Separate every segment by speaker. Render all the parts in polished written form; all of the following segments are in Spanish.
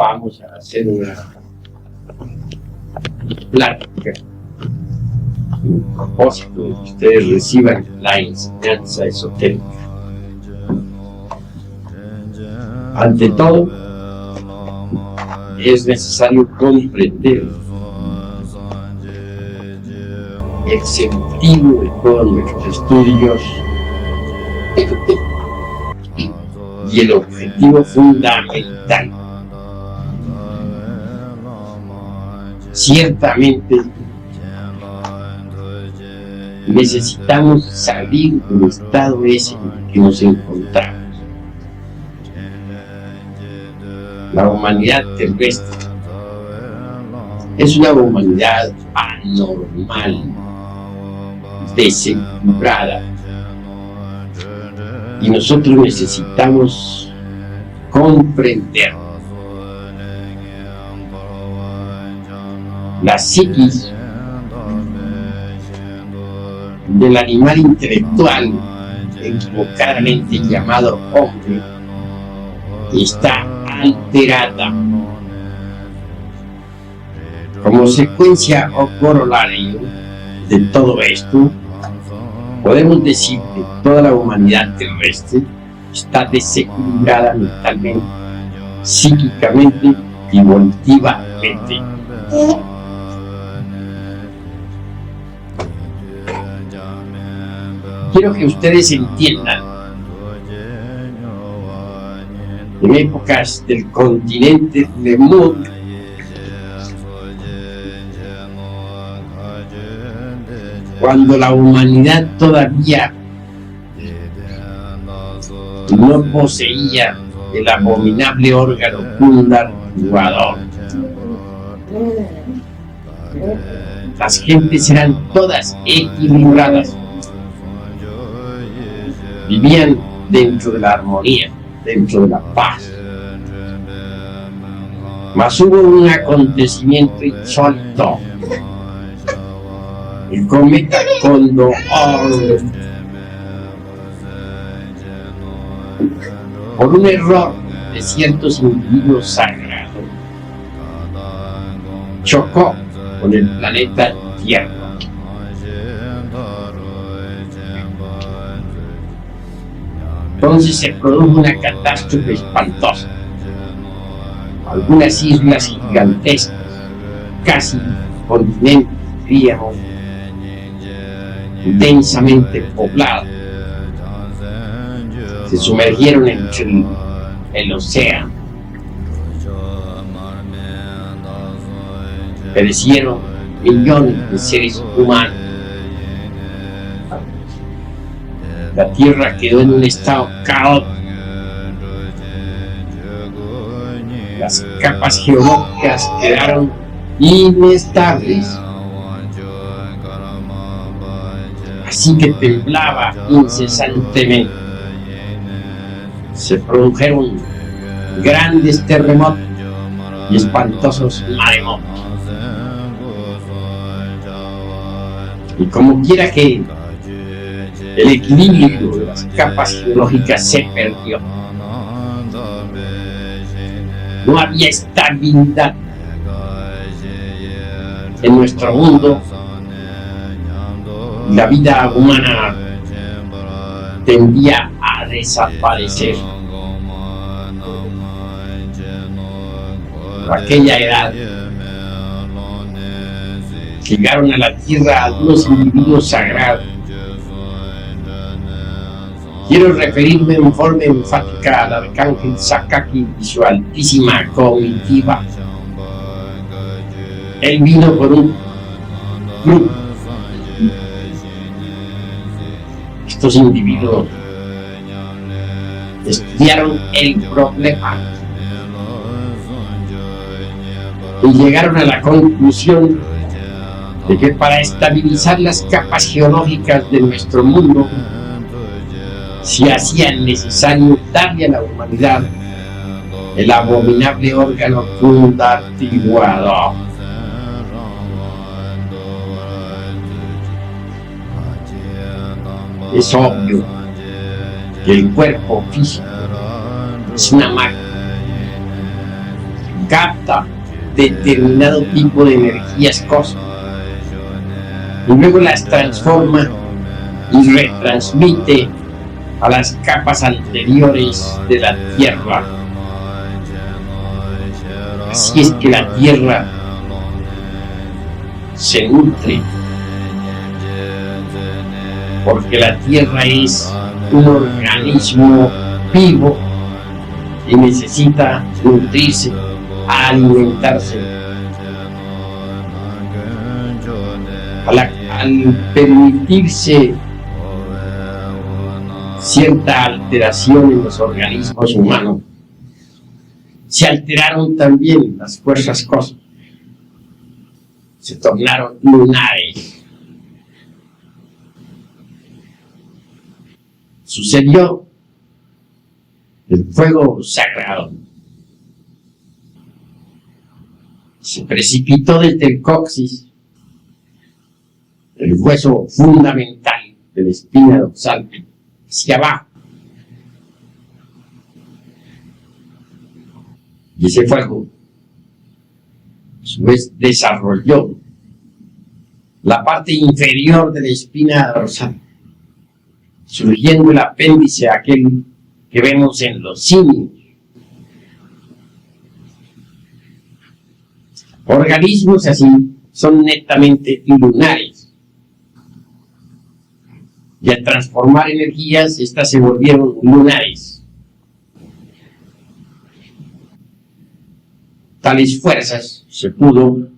Speaker 1: vamos a hacer una plática con propósito de que ustedes reciban la enseñanza esotérica. Ante todo, es necesario comprender el sentido de todos nuestros estudios y el objetivo fundamental. Ciertamente necesitamos salir del estado ese en el que nos encontramos. La humanidad terrestre es una humanidad anormal, desequilibrada, y nosotros necesitamos comprender la psiquis del animal intelectual equivocadamente llamado hombre. Está alterada. Como secuencia o corolario de todo esto, podemos decir que toda la humanidad terrestre está desequilibrada mentalmente, psíquicamente y evolutivamente. Quiero que ustedes entiendan, en épocas del continente Lemur, cuando la humanidad todavía no poseía el abominable órgano Kundar jugador, las gentes eran todas equilibradas, vivían dentro de la armonía, dentro de la paz. Mas hubo un acontecimiento insólito. El cometa Condor, por un error de ciertos individuos sagrados, chocó con el planeta Tierra. Entonces se produjo una catástrofe espantosa. Algunas islas gigantescas, casi continentes, diríamos, densamente pobladas, se sumergieron entre el océano. Perecieron millones de seres humanos. La Tierra quedó en un estado caótico. Las capas geológicas quedaron inestables, así que temblaba incesantemente. Se produjeron grandes terremotos y espantosos maremotos. Y como quiera que el equilibrio de las capas geológicas se perdió, no había estabilidad en nuestro mundo. La vida humana tendía a desaparecer. Por aquella edad llegaron a la Tierra algunos individuos sagrados. Quiero referirme en forma enfática al arcángel Sakaki y su altísima comitiva. Él vino por un grupo. Estos individuos estudiaron el problema y llegaron a la conclusión de que para estabilizar las capas geológicas de nuestro mundo se hacía necesario darle a la humanidad el abominable órgano fundatiguador. Es obvio que el cuerpo físico es una máquina capta determinado tipo de energías cósmicas y luego las transforma y retransmite a las capas anteriores de la Tierra. Así es que la Tierra se nutre, porque la Tierra es un organismo vivo y necesita nutrirse, alimentarse. Al permitirse cierta alteración en los organismos humanos, se alteraron también las fuerzas cósmicas, se tornaron lunares. Sucedió el fuego sagrado. Se precipitó desde el coxis, el hueso fundamental de la espina dorsal, hacia abajo. Y ese fuego, a su vez, desarrolló la parte inferior de la espina dorsal, surgiendo el apéndice, aquel que vemos en los simios. Organismos así son netamente lunares. Y al transformar energías, estas se volvieron lunares. Tales fuerzas se pudo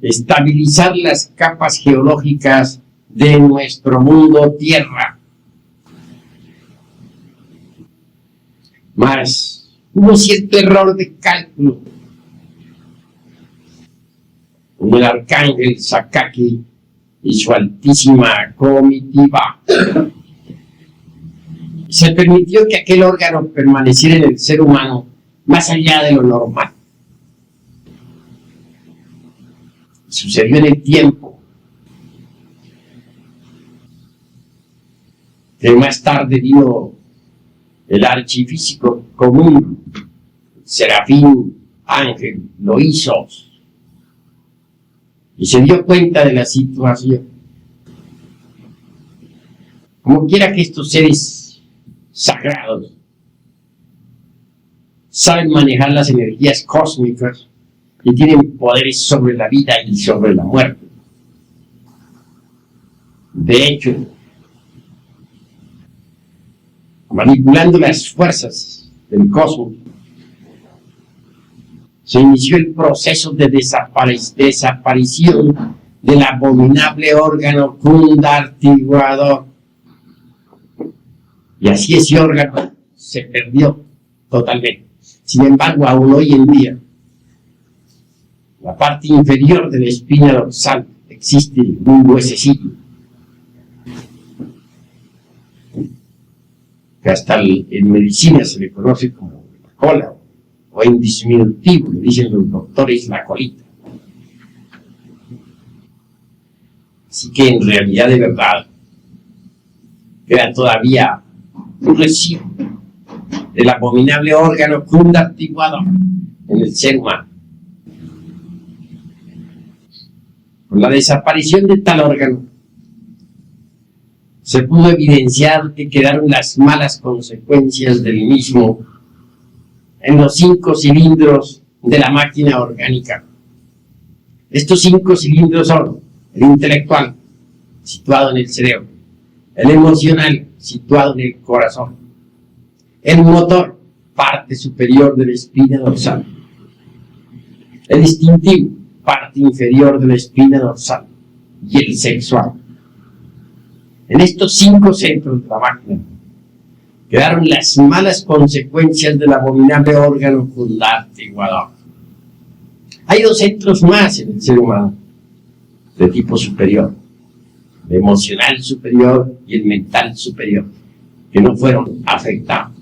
Speaker 1: estabilizar las capas geológicas de nuestro mundo Tierra. Mas hubo cierto error de cálculo. El arcángel Sakaki y su altísima comitiva se permitió que aquel órgano permaneciera en el ser humano más allá de lo normal. Sucedió en el tiempo que más tarde vino el archifísico común, Serafín Ángel Loizos, y se dio cuenta de la situación. Como quiera que estos seres sagrados saben manejar las energías cósmicas y tienen poderes sobre la vida y sobre la muerte. De hecho, manipulando las fuerzas del cosmos, se inició el proceso de desaparición del abominable órgano kundartiguador. Y así ese órgano se perdió totalmente. Sin embargo, aún hoy en día, la parte inferior de la espina dorsal existe un huesecillo que hasta en medicina se le conoce como la cola, o en diminutivo le dicen los doctores la colita. Así que en realidad, de verdad, queda todavía un residuo del abominable órgano kundartiguador en el ser humano. Con la desaparición de tal órgano, se pudo evidenciar que quedaron las malas consecuencias del mismo en los 5 cilindros de la máquina orgánica. Estos 5 cilindros son el intelectual, situado en el cerebro, el emocional, situado en el corazón, el motor, parte superior de la espina dorsal, el instintivo, parte inferior de la espina dorsal, y el sexual. En estos 5 centros de la máquina quedaron las malas consecuencias del abominable órgano kundartiguador. Hay 2 centros más en el ser humano, de tipo superior, el emocional superior y el mental superior, que no fueron afectados.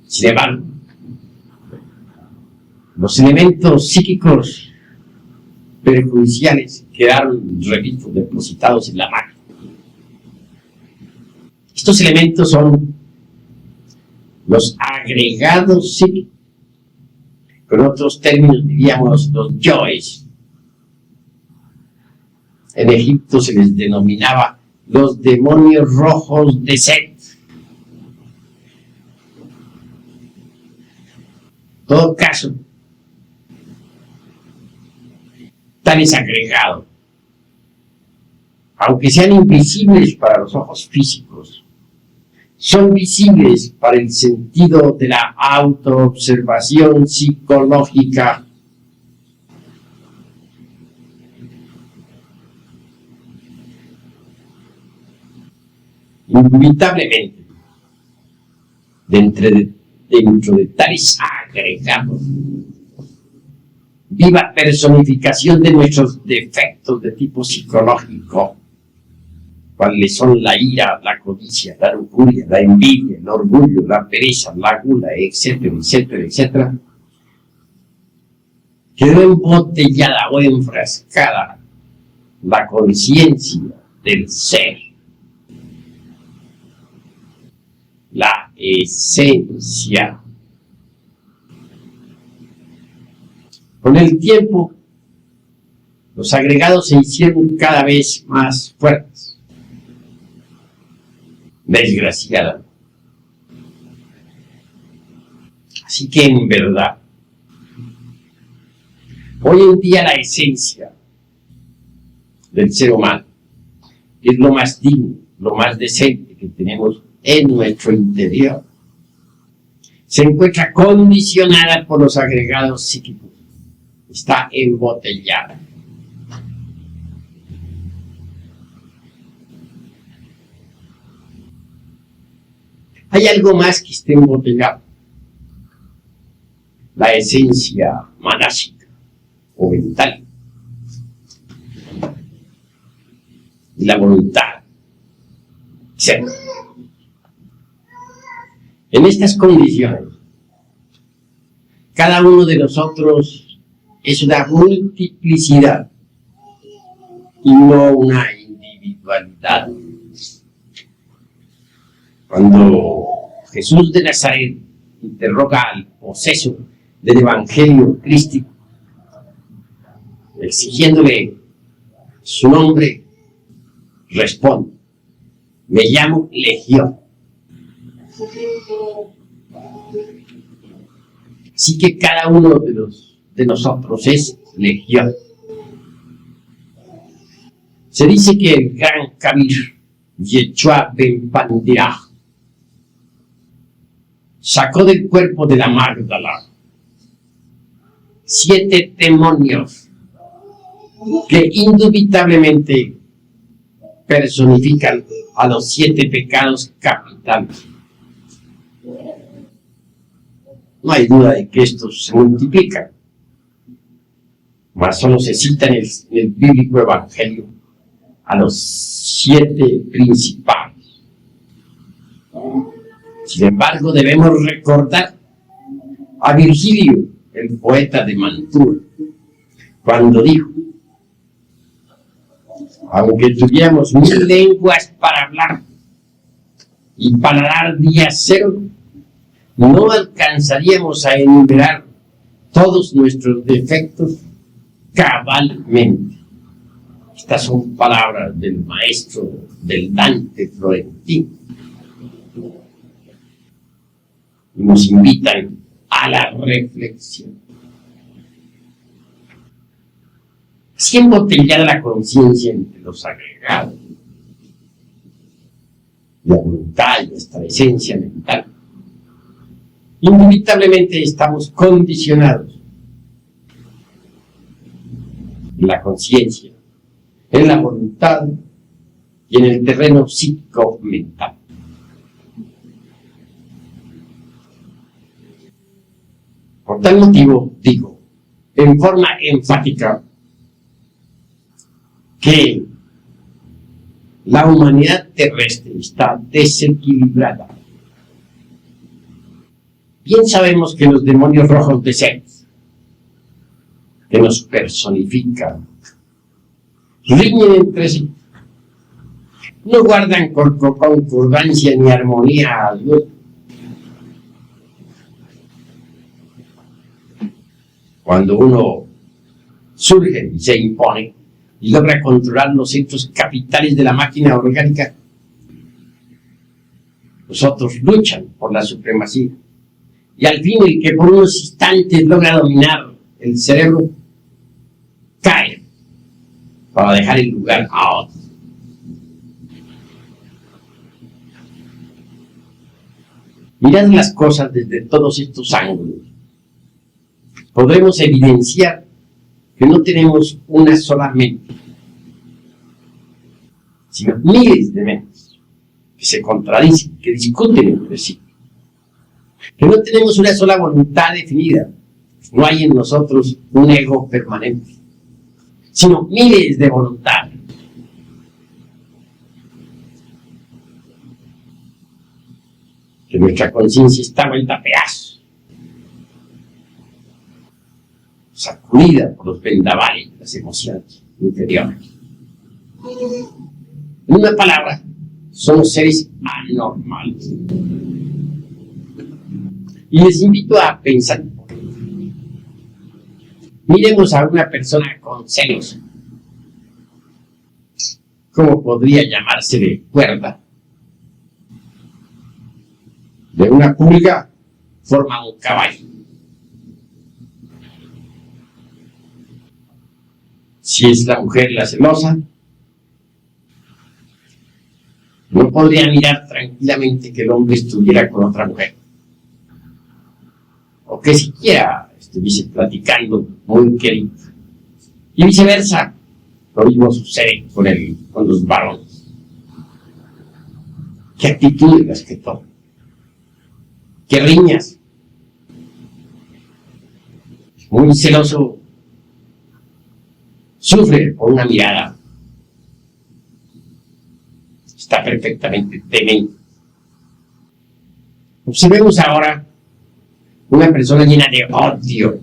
Speaker 1: Sin embargo, los elementos psíquicos perjudiciales quedaron, repito, depositados en la máquina. Estos elementos son los agregados psíquicos, Con otros términos diríamos los yoes. En Egipto se les denominaba los demonios rojos de Set. En todo caso, tales agregados, aunque sean invisibles para los ojos físicos, son visibles para el sentido de la autoobservación psicológica. Indubitablemente, dentro de tales agregados, viva personificación de nuestros defectos de tipo psicológico, cuáles son la ira, la codicia, la lujuria, la envidia, el orgullo, la pereza, la gula, etcétera, etcétera, etcétera, quedó embotellada o enfrascada la conciencia del ser, la esencia. Con el tiempo, los agregados se hicieron cada vez más fuertes. Desgraciada. Así que en verdad, hoy en día la esencia del ser humano es lo más digno, lo más decente que tenemos en nuestro interior. Se encuentra condicionada por los agregados psíquicos. Está embotellada. Hay algo más que esté embotellado. La esencia manásica o mental. Y la voluntad. Etc. En estas condiciones, cada uno de nosotros es una multiplicidad y no una individualidad. Cuando Jesús de Nazaret interroga al poseso del Evangelio crístico, exigiéndole su nombre, responde: me llamo Legión. Así que cada uno de nosotros es Legión. Se dice que el gran Kabir, Yeshua Ben Pandirah, sacó del cuerpo de la Magdala 7 demonios que indubitablemente personifican a los 7 pecados capitales. No hay duda de que estos se multiplican, mas solo se cita en el bíblico evangelio a los 7 principales. Sin embargo, debemos recordar a Virgilio, el poeta de Mantua, cuando dijo: aunque tuviéramos 1000 lenguas para hablar y paladar día cero, no alcanzaríamos a enumerar todos nuestros defectos cabalmente. Estas son palabras del maestro del Dante florentino. Y nos invitan a la reflexión. Así embotellada la conciencia entre los agregados, la voluntad y nuestra esencia mental, inevitablemente estamos condicionados en la conciencia, en la voluntad y en el terreno psíquico-mental. Por tal motivo, digo, en forma enfática, que la humanidad terrestre está desequilibrada. Bien sabemos que los demonios rojos de Set, que nos personifican, riñen entre sí, no guardan concordancia ni armonía alguna. Cuando uno surge y se impone y logra controlar los centros capitales de la máquina orgánica, los otros luchan por la supremacía. Y al fin el que por unos instantes logra dominar el cerebro, cae para dejar el lugar a otro. Mirad las cosas desde todos estos ángulos. Podremos evidenciar que no tenemos una sola mente, sino miles de mentes que se contradicen, que discuten entre sí. Que no tenemos una sola voluntad definida. No hay en nosotros un ego permanente, sino miles de voluntades. Que nuestra conciencia está vuelta a pedazos, sacudida por los vendavales de las emociones inferiores. En una palabra, somos seres anormales. Y les invito a pensar. Miremos a una persona con celos. ¿Cómo podría llamársele cuerda? De una pulga forma un caballo. Si es la mujer la celosa, no podría mirar tranquilamente que el hombre estuviera con otra mujer. O que siquiera estuviese platicando muy querido. Y viceversa, lo mismo sucede con los varones. ¿Qué actitudes las que toman? ¿Qué riñas? Muy celoso sufre por una mirada. Está perfectamente demente. Observemos ahora una persona llena de odio.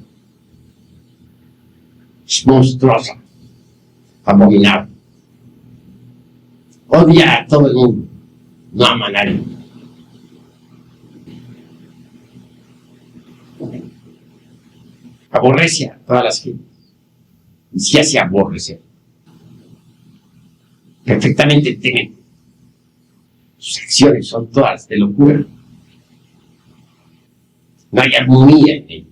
Speaker 1: Es monstruosa, abominable. Odia a todo el mundo, no ama a nadie. Aborrece a todas las gentes. Y se hace aborrecer. Perfectamente temen. Sus acciones son todas de locura. No hay armonía en ello.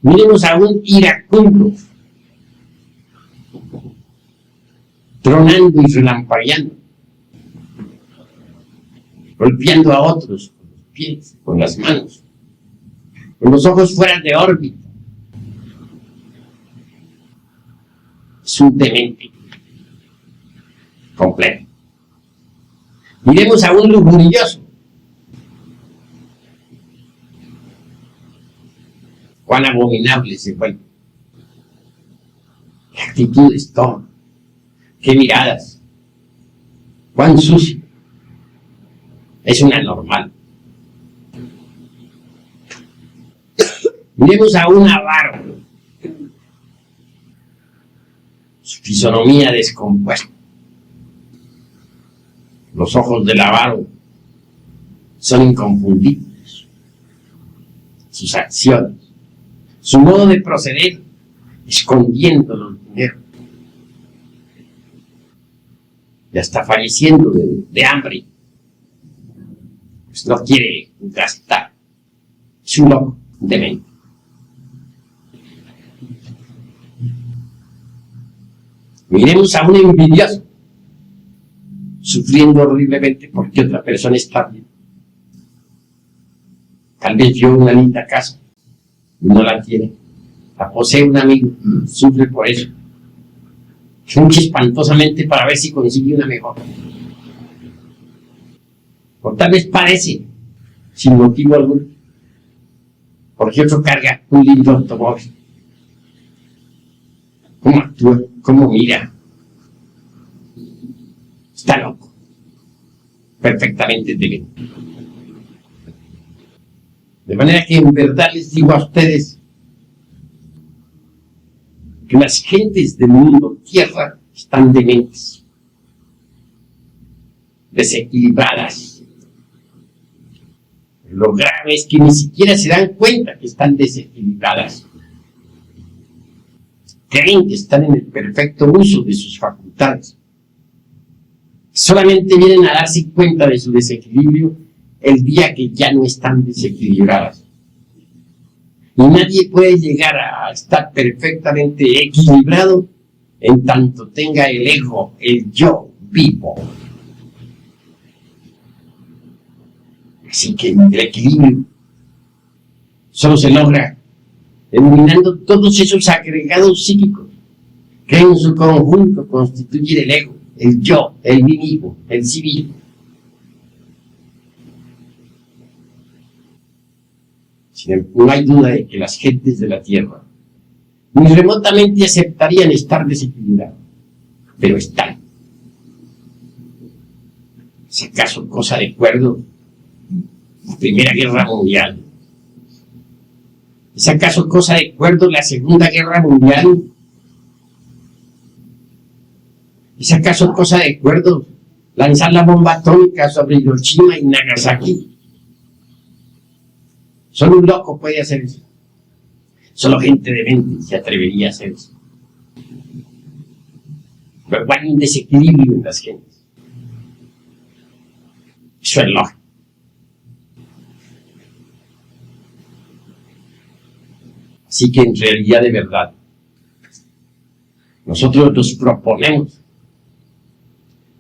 Speaker 1: Miremos a un iracundo, tronando y relampagueando, golpeando a otros con los pies, con las manos, con los ojos fuera de órbita. Es un demente completo. Miremos a un lujurioso. Cuán abominable se vuelve. Qué actitudes toma. Qué miradas. Cuán sucio. Es un anormal. Miremos a un avaro. Su fisonomía descompuesta. Los ojos del avaro son inconfundibles. Sus acciones, su modo de proceder, escondiendo los dineros. Ya está falleciendo de hambre. Pues no quiere gastar. Es un loco, demente. Miremos a un envidioso, sufriendo horriblemente porque otra persona está bien. Tal vez vio una linda casa y no la tiene. La posee un amigo, sufre por eso. Lucha espantosamente para ver si consigue una mejor. O tal vez parece, sin motivo alguno, porque otro carga un lindo automóvil. ¿Cómo actúa? ¿Cómo mira? Está loco. Perfectamente demente. De manera que en verdad les digo a ustedes que las gentes del mundo tierra están dementes, desequilibradas, Lo grave es que ni siquiera se dan cuenta que están desequilibradas. Creen que están en el perfecto uso de sus facultades. Solamente vienen a darse cuenta de su desequilibrio el día que ya no están desequilibradas. Y nadie puede llegar a estar perfectamente equilibrado en tanto tenga el ego, el yo vivo. Así que el equilibrio solo se logra eliminando todos esos agregados psíquicos que en su conjunto constituyen el ego, el yo, el mí mismo, el sí mismo. Sin embargo, no hay duda de que las gentes de la Tierra ni remotamente aceptarían estar desequilibrados, pero están. ¿Es acaso cosa de acuerdo? Primera Guerra Mundial. ¿Es acaso cosa de acuerdo la Segunda Guerra Mundial? ¿Es acaso cosa de acuerdo lanzar la bomba atómica sobre Hiroshima y Nagasaki? Solo un loco puede hacer eso. Solo gente demente se atrevería a hacer eso. Pero hay un desequilibrio en las gentes. Eso es lógico. Así que en realidad de verdad, nosotros nos proponemos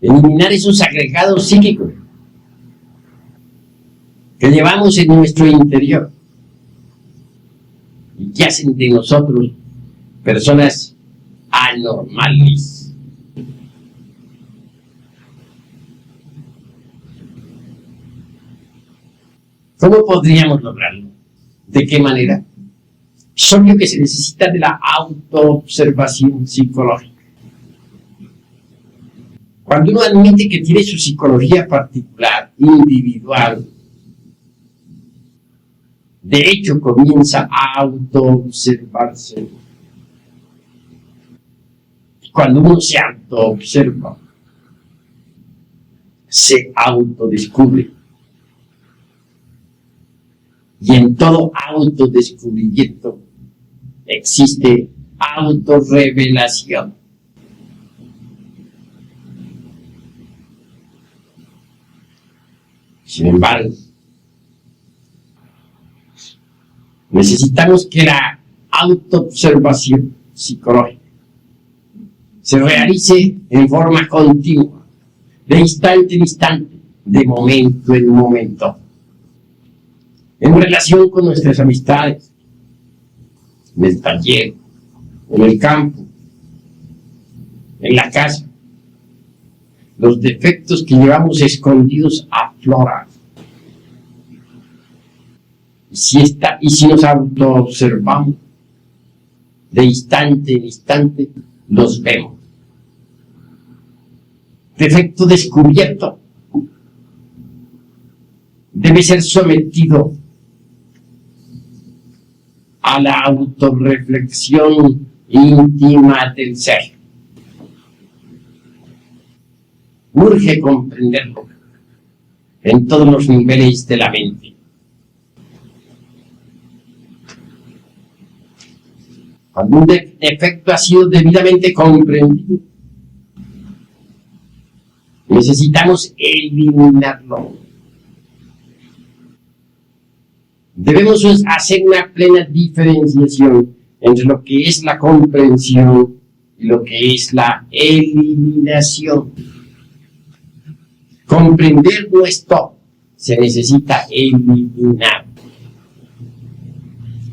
Speaker 1: eliminar esos agregados psíquicos que llevamos en nuestro interior y que hacen de nosotros personas anormales. ¿Cómo podríamos lograrlo? ¿De qué manera? Es obvio que se necesita de la autoobservación psicológica. Cuando uno admite que tiene su psicología particular, individual, de hecho comienza a autoobservarse. Cuando uno se autoobserva, se autodescubre. Y en todo autodescubrimiento existe autorrevelación. Sin embargo, necesitamos que la autoobservación psicológica se realice en forma continua, de instante en instante, de momento en momento, en relación con nuestras amistades, en el taller, en el campo, en la casa. Los defectos que llevamos escondidos afloran. Y si nos autoobservamos, de instante en instante, los vemos. Defecto descubierto debe ser sometido a la autorreflexión íntima del ser. Urge comprenderlo en todos los niveles de la mente. Cuando un defecto ha sido debidamente comprendido, necesitamos eliminarlo. Debemos hacer una plena diferenciación entre lo que es la comprensión y lo que es la eliminación. Comprender no es todo, se necesita eliminar.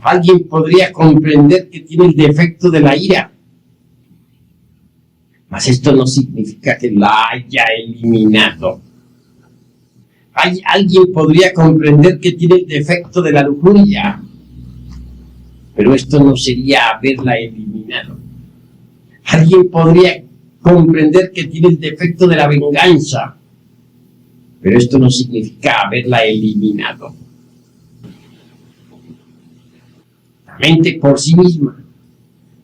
Speaker 1: Alguien podría comprender que tiene el defecto de la ira, mas esto no significa que la haya eliminado. Alguien podría comprender que tiene el defecto de la lujuria, pero esto no sería haberla eliminado. Alguien podría comprender que tiene el defecto de la venganza, pero esto no significa haberla eliminado. La mente por sí misma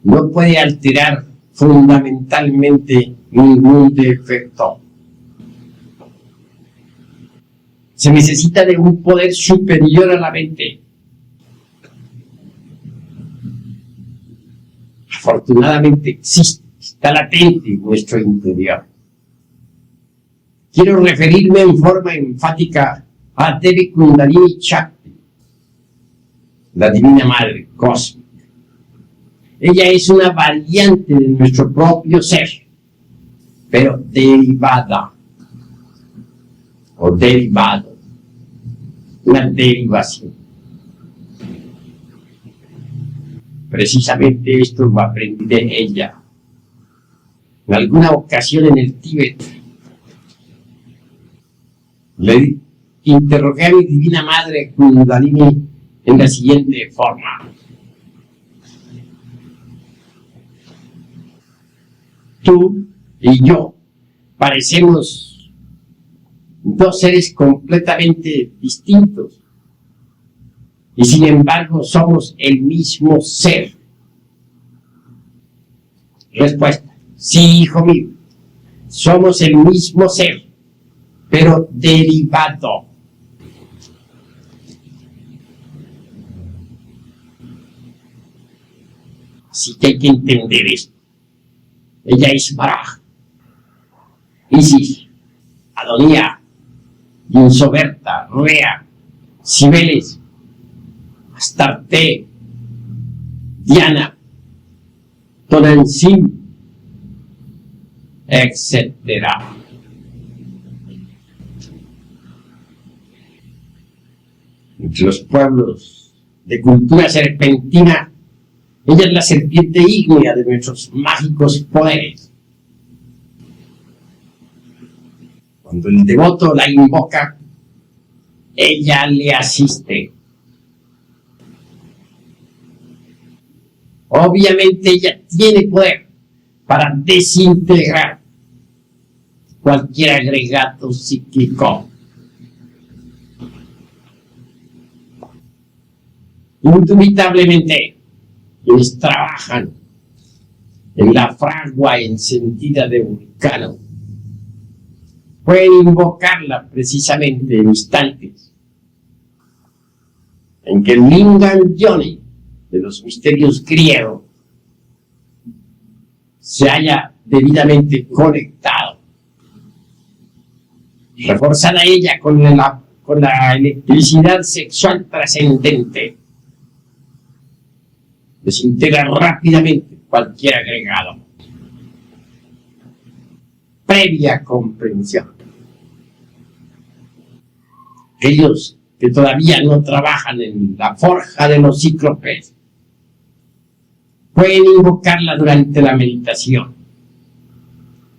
Speaker 1: no puede alterar fundamentalmente ningún defecto. Se necesita de un poder superior a la mente. Afortunadamente existe, está latente en nuestro interior. Quiero referirme en forma enfática a Devi Kundalini Shakti, la Divina Madre Cósmica. Ella es una variante de nuestro propio ser, pero derivada o derivado, una derivación. Precisamente esto lo aprendí de ella. En alguna ocasión en el Tíbet, le interrogué a mi Divina Madre Kundalini en la siguiente forma. Tú y yo parecemos dos seres completamente distintos y sin embargo somos el mismo ser. Respuesta: sí, hijo mío, somos el mismo ser, pero derivado. Así que hay que entender esto. Ella es Baraj, Isis, Adonía, Insoberta, Rea, Cibeles, Astarte, Diana, Tonantzin, etc. Entre los pueblos de cultura serpentina, ella es la serpiente ígnea de nuestros mágicos poderes. Cuando el devoto la invoca, ella le asiste. Obviamente ella tiene poder para desintegrar cualquier agregado psíquico. Indubitablemente, quienes trabajan en la fragua encendida de Vulcano pueden invocarla precisamente en instantes en que el Lingam Yoni de los misterios griegos se haya debidamente conectado, reforzada ella con la electricidad sexual trascendente. Desintegra rápidamente cualquier agregado. Previa comprensión. Aquellos que todavía no trabajan en la forja de los cíclopes pueden invocarla durante la meditación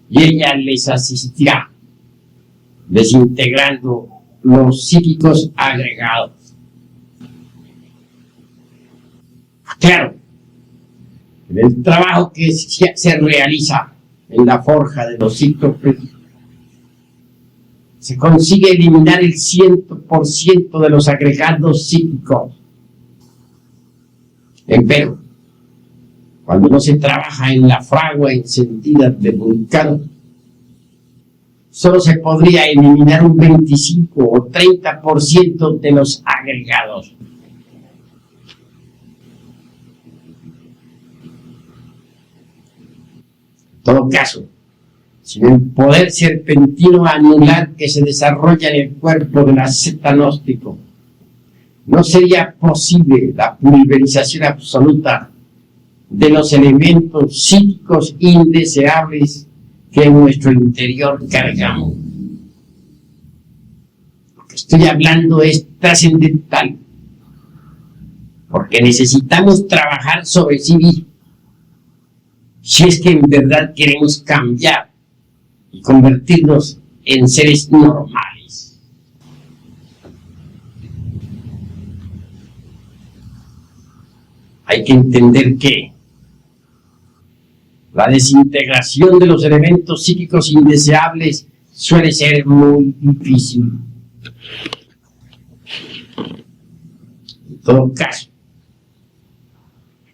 Speaker 1: y ella les asistirá desintegrando los psíquicos agregados. Claro, en el trabajo que se realiza en la forja de los cíclopes se consigue eliminar el 100% de los agregados psíquicos. Empero, cuando no se trabaja en la fragua encendida de Vulcano, solo se podría eliminar un 25 o 30% de los agregados. En todo caso, sin el poder serpentino anular que se desarrolla en el cuerpo del asceta gnóstico, no sería posible la pulverización absoluta de los elementos psíquicos indeseables que en nuestro interior cargamos. Lo que estoy hablando es trascendental, porque necesitamos trabajar sobre sí mismos si es que en verdad queremos cambiar y convertirnos en seres normales. Hay que entender que la desintegración de los elementos psíquicos indeseables suele ser muy difícil. En todo caso,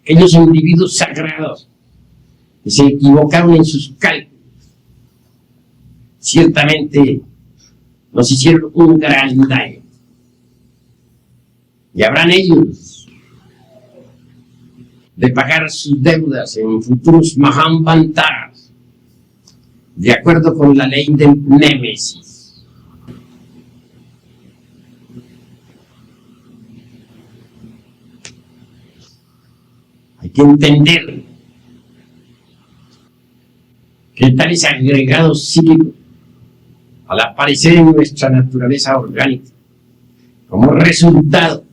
Speaker 1: aquellos individuos sagrados que se equivocaron en sus cálculos ciertamente nos hicieron un gran daño. Y habrán ellos de pagar sus deudas en futuros Mahambantaras, de acuerdo con la ley del Némesis. Hay que entender que tales agregados psíquicos, al aparecer en nuestra naturaleza orgánica, como resultado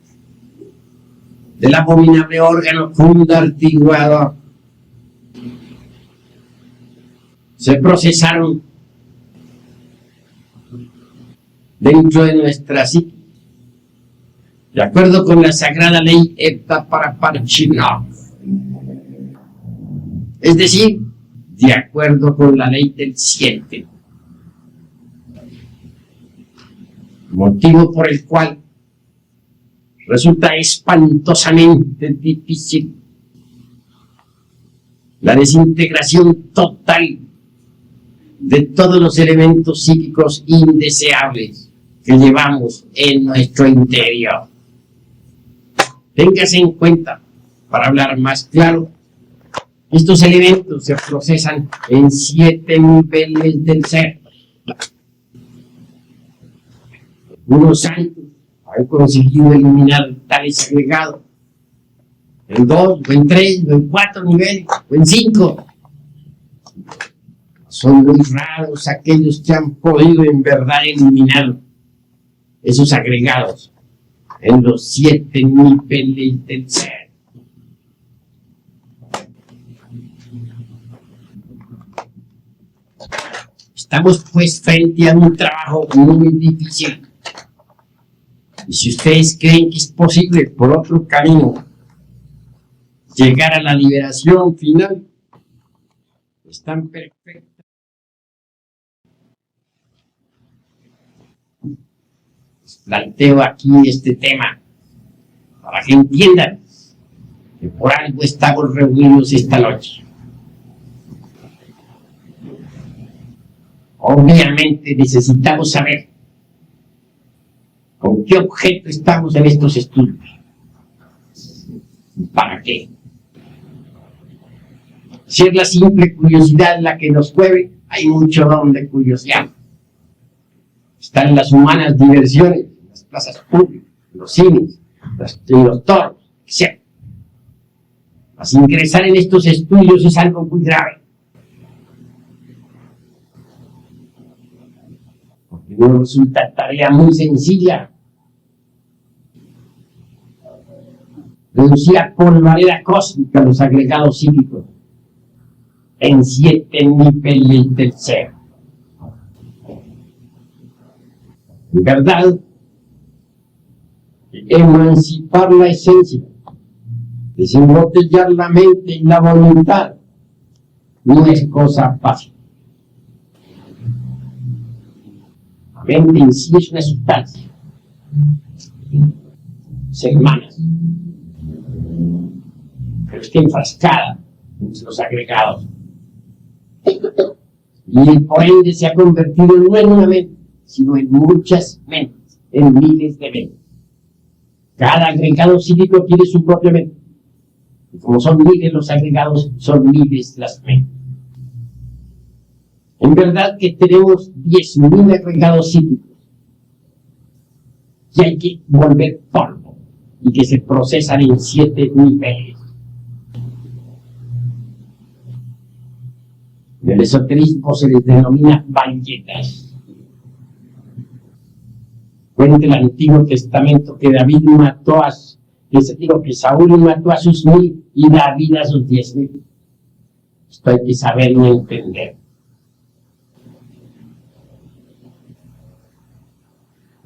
Speaker 1: del abominable órgano fundartiguador, se procesaron dentro de nuestra psique, de acuerdo con la sagrada ley Epta Paraparchinok, es decir, de acuerdo con la ley del 7, motivo por el cual resulta espantosamente difícil la desintegración total de todos los elementos psíquicos indeseables que llevamos en nuestro interior. Téngase en cuenta, para hablar más claro, estos elementos se procesan en 7 niveles del ser. Unos santos han conseguido eliminar tales agregados en 2, o en 3, o en 4 niveles, o en 5. Son muy raros aquellos que han podido en verdad eliminar esos agregados en los 7 niveles del ser. Estamos pues frente a un trabajo muy difícil. Y si ustedes creen que es posible por otro camino llegar a la liberación final, están perfectos. Les planteo aquí este tema para que entiendan que por algo estamos reunidos esta noche. Obviamente necesitamos saber con qué objeto estamos en estos estudios. ¿Para qué? Si es la simple curiosidad la que nos mueve, hay mucho donde curiosear. Están las humanas diversiones, en las plazas públicas, en los cines, en los toros, etc. Mas ingresar en estos estudios es algo muy grave. Porque no resulta tarea muy sencilla. Reducir a polvareda cósmica los agregados psíquicos en 7 niveles del ser. En verdad, emancipar la esencia, desembotellar la mente y la voluntad, no es cosa fácil. La mente en sí es una sustancia, se hermana, pero está enfrascada entre los agregados. Y por ende se ha convertido no en una mente, sino en muchas mentes, en miles de mentes. Cada agregado psíquico tiene su propia mente. Y como son miles los agregados, son miles las mentes. En verdad que tenemos 10.000 agregados psíquicos que hay que volver polvo y que se procesan en 7 niveles. En el esoterismo se les denomina ballenas. Cuenta el Antiguo Testamento que David mató que Saúl mató a sus 1000 y David a sus 10.000. Esto hay que saberlo entender.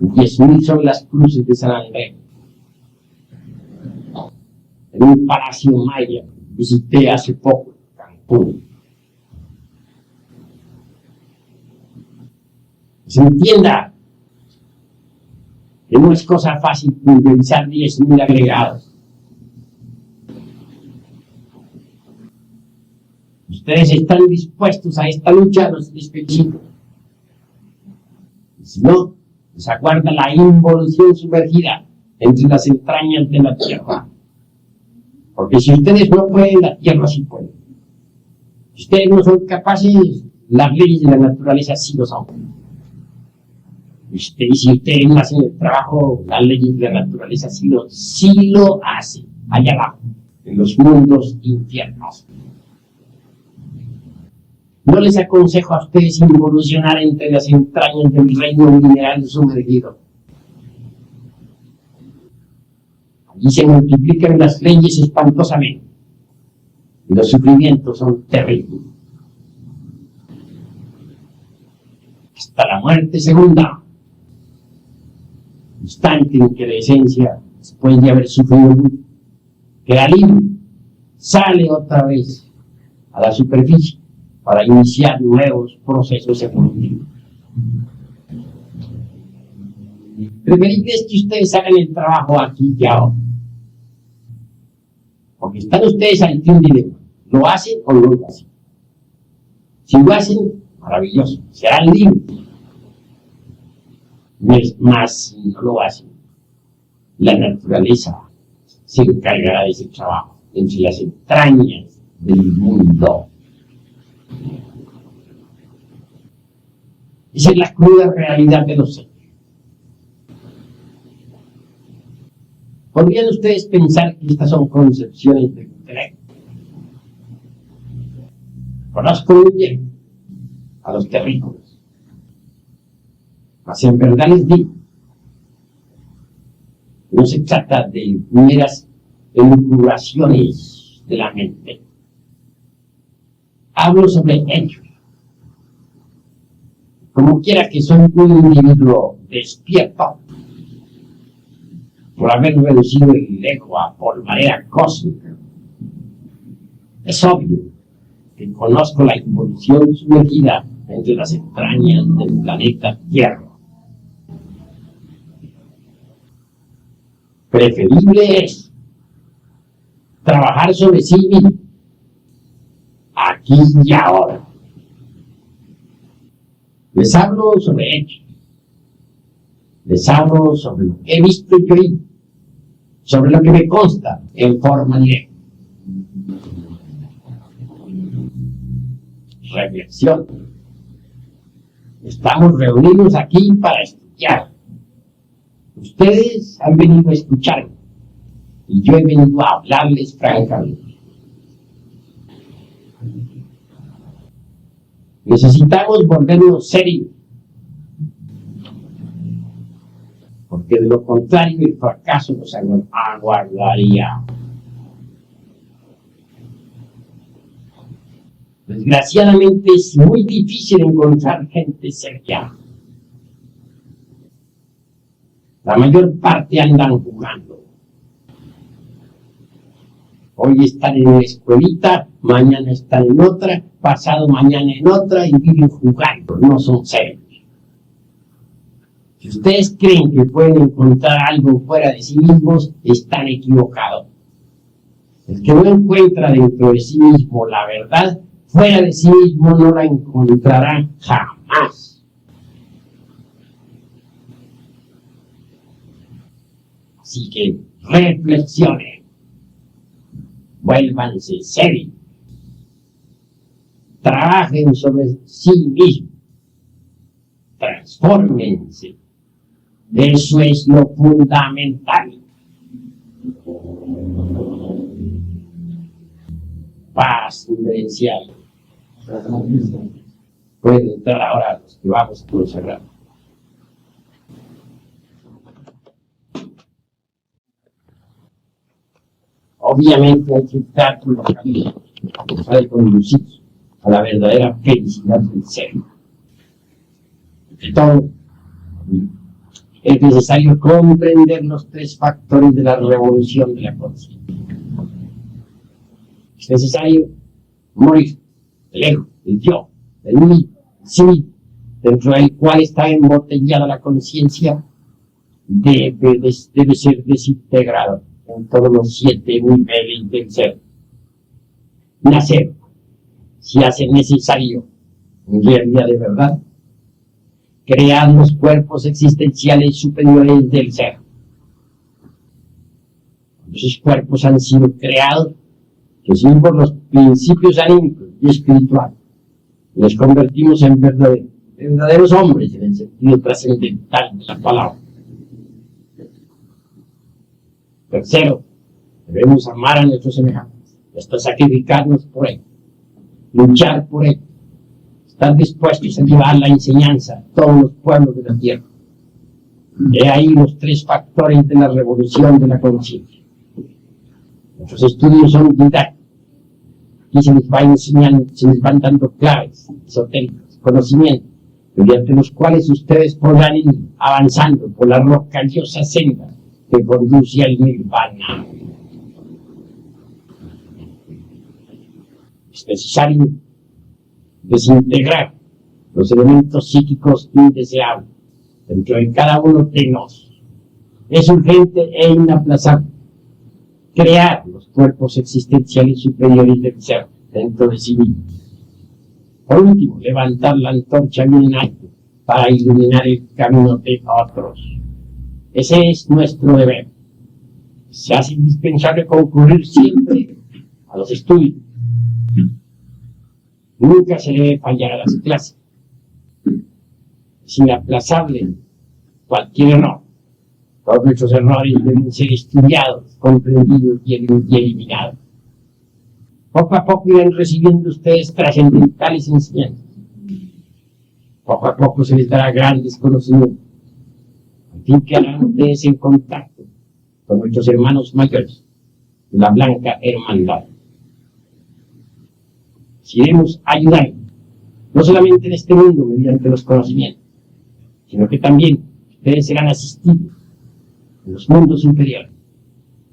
Speaker 1: 10.000 son las cruces de San Andrés. En un palacio maya visité hace poco Cancún. Se entienda que no es cosa fácil pulverizar 10.000 agregados. Ustedes están dispuestos a esta lucha, los felicito. Si no, Les aguarda la involución sumergida entre las entrañas de la tierra. Porque si ustedes no pueden, la tierra sí puede. Si ustedes no son capaces, las leyes de la naturaleza sí lo son. Y si ustedes no hacen el trabajo, las leyes de la naturaleza sí lo hacen, allá abajo, en los mundos infiernos. No les aconsejo a ustedes involucionar entre las entrañas del reino mineral sumergido. Allí se multiplican las leyes espantosamente. Y los sufrimientos son terribles. Hasta la muerte segunda, instante en que la esencia, después de haber sufrido mucho, queda libre, sale otra vez a la superficie para iniciar nuevos procesos evolutivos. Preferible es que ustedes hagan el trabajo aquí y ahora. Porque están ustedes al fin dilema. ¿Lo hacen o no lo hacen? Si lo hacen, maravilloso, serán libres. Más si no lo hacen, la naturaleza se encargará de ese trabajo entre las entrañas del mundo. Esa es la cruda realidad de los hechos. ¿Podrían ustedes pensar que estas son concepciones del intelecto? Conozco muy bien a los terrícolas, mas en verdad les digo, no se trata de meras elucubraciones de la mente. Hablo sobre hechos. Como quiera que soy un individuo despierto, por haber reducido el ego a polvareda cósmica, es obvio que conozco la involución sumergida entre las entrañas del planeta Tierra. Preferible es trabajar sobre sí mismo, aquí y ahora. Les hablo sobre hechos, les hablo sobre lo que he visto y oído, sobre lo que me consta en forma directa. Reflexión. Estamos reunidos aquí para estudiar. Ustedes han venido a escucharme y yo he venido a hablarles francamente. Necesitamos volvernos serios, porque de lo contrario el fracaso nos aguardaría. Desgraciadamente es muy difícil encontrar gente seria. La mayor parte andan jugando. Hoy están en una escuelita, mañana están en otra, pasado mañana en otra y viven jugando, no son serios. Si ustedes creen que pueden encontrar algo fuera de sí mismos, están equivocados. El que no encuentra dentro de sí mismo la verdad, fuera de sí mismo no la encontrará jamás. Así que reflexionen, vuélvanse serios, trabajen sobre sí mismos, transfórmense. Eso es lo fundamental. Paz inderencial. Pueden entrar ahora los que vamos a consagrar. Obviamente hay que estar con los caminos para conducir a la verdadera felicidad del ser. Entre todo, es necesario comprender los tres factores de la revolución de la conciencia. Es necesario morir del ego, del yo, del mí, sí, dentro del cual está embotellada la conciencia, debe ser desintegrado en todos los 7 niveles del ser. Nacer, si hace necesario, en realidad de verdad, crean los cuerpos existenciales superiores del ser. Esos cuerpos han sido creados, que siguen por los principios anímicos y espirituales. Y nos convertimos en verdaderos hombres en el sentido trascendental de la palabra. Tercero, debemos amar a nuestros semejantes, hasta sacrificarnos por ellos, luchar por ellos, estar dispuestos a llevar la enseñanza a todos los pueblos de la tierra. He ahí los tres factores de la revolución de la conciencia. Nuestros estudios son didácticos. Aquí se les va enseñando, se les van dando claves esotéricas, conocimientos, mediante los cuales ustedes podrán ir avanzando por la rocallosa senda que conduce al nirvana. Es necesario desintegrar los elementos psíquicos indeseables dentro de cada uno de nosotros. Es urgente e inaplazable crear los cuerpos existenciales superiores del ser dentro de sí mismo. Por último, levantar la antorcha bien alto para iluminar el camino de otros. Ese es nuestro deber. Se hace indispensable concurrir siempre a los estudios. Nunca se debe fallar a las clases. Es inaplazable cualquier error. Todos nuestros errores deben ser estudiados, comprendidos y eliminados. Poco a poco irán recibiendo ustedes trascendentales enseñanzas. Poco a poco se les dará grandes conocimientos. Al fin quedarán ustedes en contacto con nuestros hermanos mayores de la Blanca Hermandad. Si iremos ayudando, no solamente en este mundo mediante los conocimientos, sino que también ustedes serán asistidos en los mundos inferiores.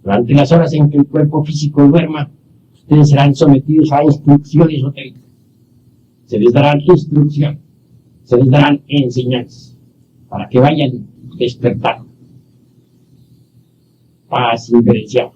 Speaker 1: Durante las horas en que el cuerpo físico duerma, ustedes serán sometidos a instrucciones esotéricas. Se les darán instrucciones, se les darán enseñanzas, para que vayan despertando. Paz inverencial.